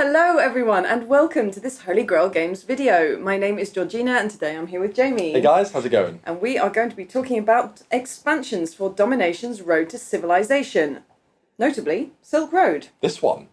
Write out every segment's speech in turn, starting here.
Hello everyone and welcome to this Holy Grail Games video. My name is Georgina and today I'm here with Jamie. Hey guys, how's it going? And we are going to be talking about expansions for Dominations Road to Civilization. Notably, Silk Road. This one.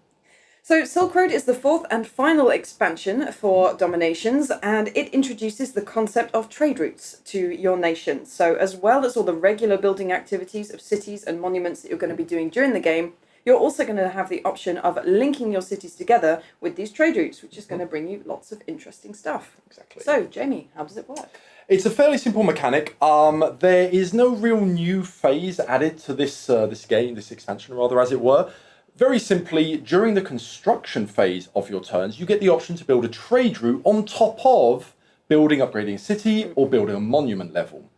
So Silk Road is the fourth and final expansion for Dominations, and it introduces the concept of trade routes to your nation. So as well as all the regular building activities of cities and monuments that you're going to be doing during the game, you're also going to have the option of linking your cities together with these trade routes, which is going to bring you lots of interesting stuff. Exactly. So, Jamie, how does it work? It's a fairly simple mechanic. There is no real new phase added to this expansion, rather, as it were. Very simply, during the construction phase of your turns, you get the option to build a trade route on top of building, upgrading a city, or building a monument level.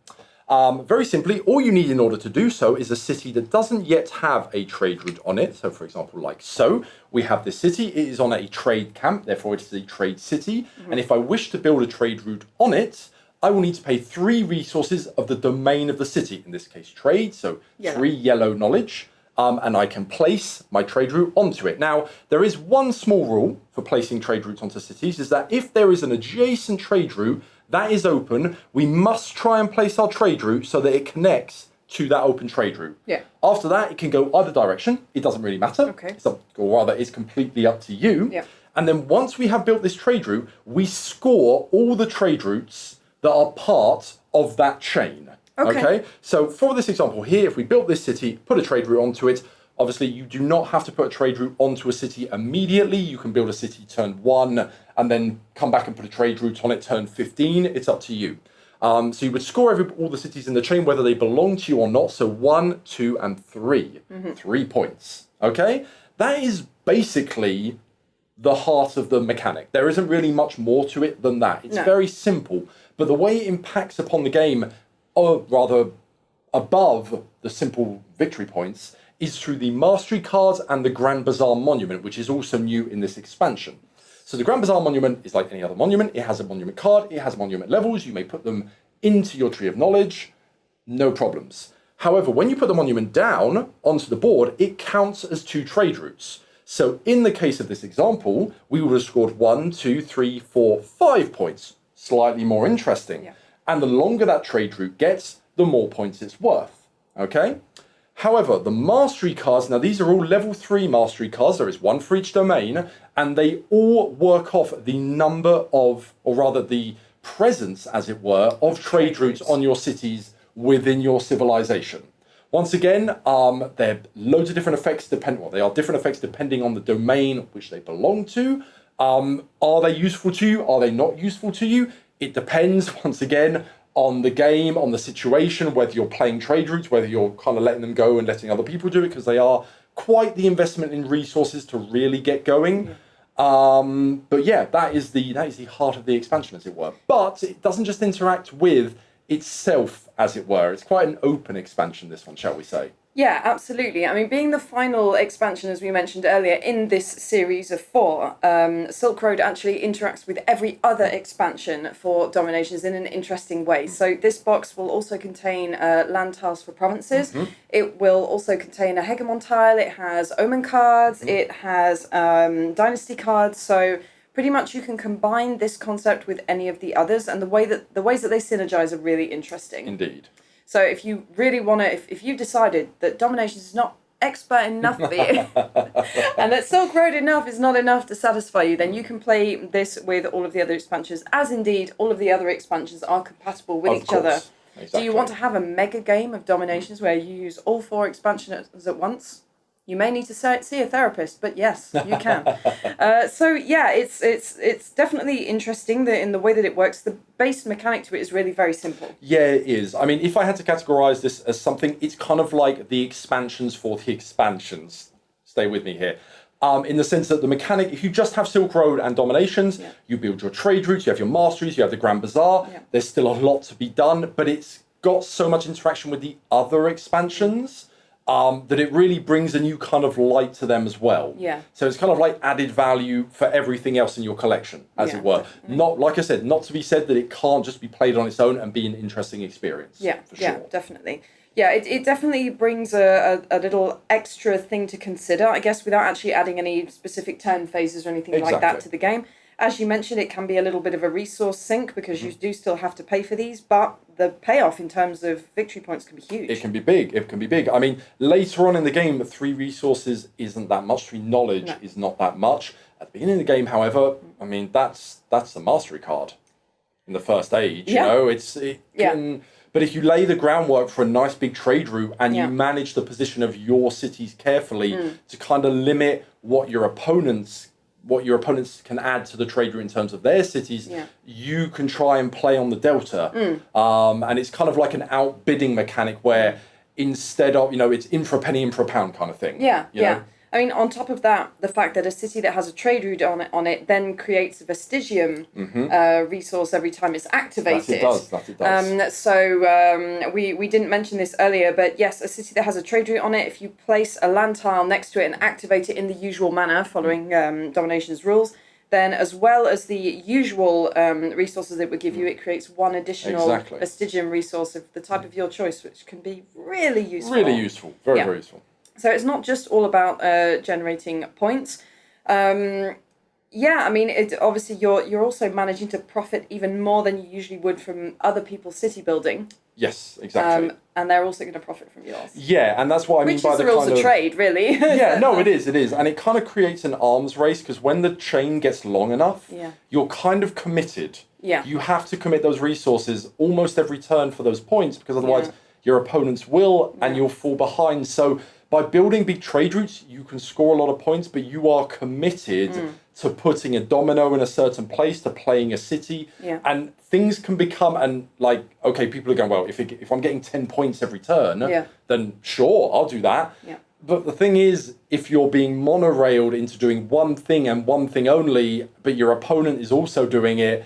Very simply, all you need in order to do so is a city that doesn't yet have a trade route on it. So, for example, like so, we have this city. It is on a trade camp, therefore it is a trade city. Mm-hmm. And if I wish to build a trade route on it, I will need to pay 3 resources of the domain of the city, in this case trade, so 3 yellow knowledge, and I can place my trade route onto it. Now, there is one small rule for placing trade routes onto cities, is that if there is an adjacent trade route that is open, we must try and place our trade route so that it connects to that open trade route. Yeah. After that, it can go either direction. It doesn't really matter. Okay. Or rather, it's completely up to you. Yeah. And then once we have built this trade route, we score all the trade routes that are part of that chain. Okay. So for this example here, if we built this city, put a trade route onto it, obviously you do not have to put a trade route onto a city immediately. You can build a city turn 1 and then come back and put a trade route on it turn 15. It's up to you. So you would score all the cities in the chain, whether they belong to you or not. So 1, 2, and 3. 3 points. Okay. That is basically the heart of the mechanic. There isn't really much more to it than that. It's very simple. But the way it impacts upon the game, or rather above the simple victory points, is through the mastery cards and the Grand Bazaar monument, which is also new in this expansion. So the Grand Bazaar monument is like any other monument. It has a monument card. It has monument levels. You may put them into your tree of knowledge. No problems. However, when you put the monument down onto the board, it counts as 2 trade routes. So in the case of this example, we would have scored 1, 2, 3, 4, 5 points. Slightly more interesting. Yeah. And the longer that trade route gets, the more points it's worth. Okay? However, the mastery cards, now these are all level 3 mastery cards. There is 1 for each domain, and they all work off the number of, or rather the presence, as it were, of trade routes on your cities within your civilization. Once again, there are loads of different effects they are different effects depending on the domain which they belong to. Are they useful to you? Are they not useful to you? It depends, once again, on the game, on the situation, whether you're playing trade routes, whether you're kind of letting them go and letting other people do it, because they are quite the investment in resources to really get going. But yeah, that is the heart of the expansion, as it were. But it doesn't just interact with itself, as it were. It's quite an open expansion, this one, shall we say. Yeah, absolutely. I mean, being the final expansion, as we mentioned earlier, in this series of 4, Silk Road actually interacts with every other expansion for Dominations in an interesting way. So this box will also contain land tiles for provinces. It will also contain a Hegemon tile. It has Omen cards. It has Dynasty cards. So pretty much you can combine this concept with any of the others, and the ways that they synergize are really interesting. Indeed. So if you really want to, if you've decided that Dominations is not expert enough for you, and that Silk Road is not enough to satisfy you, then you can play this with all of the other expansions, as indeed all of the other expansions are compatible with each other. Exactly. Do you want to have a mega game of Dominations where you use all 4 expansions at once? You may need to see a therapist, but yes, you can. So yeah, it's definitely interesting in the way that it works. The base mechanic to it is really very simple. Yeah, it is. I mean, if I had to categorize this as something, it's kind of like the expansions for the expansions. Stay with me here. In the sense that the mechanic, if you just have Silk Road and Dominations, you build your trade routes, you have your masteries, you have the Grand Bazaar. Yeah. There's still a lot to be done, but it's got so much interaction with the other expansions. that it really brings a new kind of light to them as well. Yeah. So it's kind of like added value for everything else in your collection, as it were. Definitely. Not, like I said, not to be said that it can't just be played on its own and be an interesting experience. Yeah, for sure. yeah, definitely. Yeah, it definitely brings a little extra thing to consider, I guess, without actually adding any specific turn phases or anything like that to the game. As you mentioned, it can be a little bit of a resource sink because you do still have to pay for these, but the payoff in terms of victory points can be huge. It can be big. It can be big. I mean, later on in the game, 3 resources isn't that much. 3 knowledge is not that much. At the beginning of the game, however, I mean, that's the mastery card in the first age. You know, but if you lay the groundwork for a nice big trade route and you manage the position of your cities carefully to kind of limit what your opponents can add to the trade route in terms of their cities, you can try and play on the delta. And it's kind of like an outbidding mechanic where instead of, it's in for a penny, in for a pound kind of thing. Yeah, you know? I mean, on top of that, the fact that a city that has a trade route on it then creates a vestigium resource every time it's activated. That it does. So we didn't mention this earlier, but yes, a city that has a trade route on it, if you place a land tile next to it and activate it in the usual manner, following Dominations rules, then as well as the usual resources it would give you, it creates one additional vestigium resource of the type of your choice, which can be really useful. Really useful. Very, very useful. So it's not just all about generating points. I mean, obviously you're also managing to profit even more than you usually would from other people's city building. Yes, exactly. And they're also going to profit from yours. Yeah, and that's what I mean by the kind of... Which is the rules of trade, really. Yeah, no, it is. And it kind of creates an arms race, because when the chain gets long enough, you're kind of committed. Yeah. You have to commit those resources almost every turn for those points, because otherwise your opponents will, and you'll fall behind. So by building big trade routes, you can score a lot of points, but you are committed to putting a domino in a certain place, to playing a city. Yeah. And things can become, okay, people are going, well, if I'm getting 10 points every turn, then sure, I'll do that. Yeah. But the thing is, if you're being monorailed into doing one thing and one thing only, but your opponent is also doing it,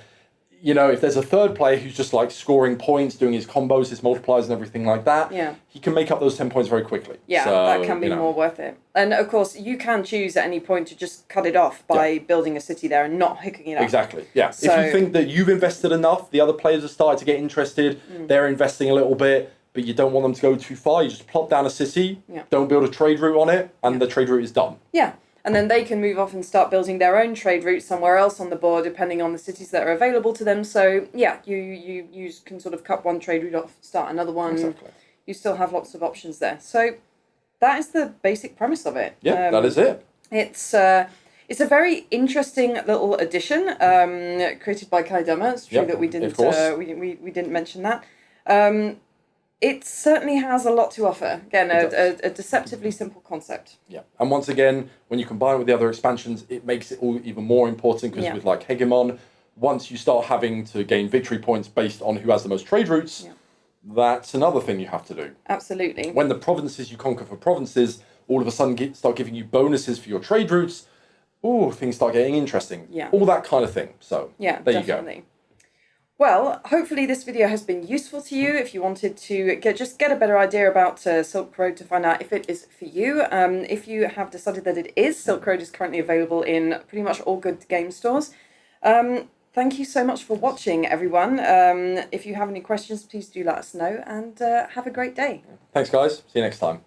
if there's a third player who's just like scoring points, doing his combos, his multipliers and everything like that, he can make up those 10 points very quickly. Yeah, so, that can be more worth it. And of course, you can choose at any point to just cut it off by building a city there and not hooking it up. Exactly, yeah. So, if you think that you've invested enough, the other players have started to get interested, they're investing a little bit, but you don't want them to go too far, you just plop down a city, don't build a trade route on it, and the trade route is done. Yeah. And then they can move off and start building their own trade route somewhere else on the board, depending on the cities that are available to them. So, you can sort of cut one trade route off, start another one. Exactly. You still have lots of options there. So, that is the basic premise of it. Yeah, that is it. It's a very interesting little addition created by Kai Dummer. It's true that we didn't we didn't mention that. It certainly has a lot to offer. Again, a deceptively simple concept. Yeah, and once again, when you combine it with the other expansions, it makes it all even more important, because with like Hegemon, once you start having to gain victory points based on who has the most trade routes, that's another thing you have to do. Absolutely. When the provinces you conquer for provinces all of a sudden start giving you bonuses for your trade routes, things start getting interesting. Yeah. All that kind of thing. So there you go. Well, hopefully this video has been useful to you if you wanted to get a better idea about Silk Road, to find out if it is for you. If you have decided that it is, Silk Road is currently available in pretty much all good game stores. Thank you so much for watching, everyone. If you have any questions, please do let us know, and have a great day. Thanks, guys. See you next time.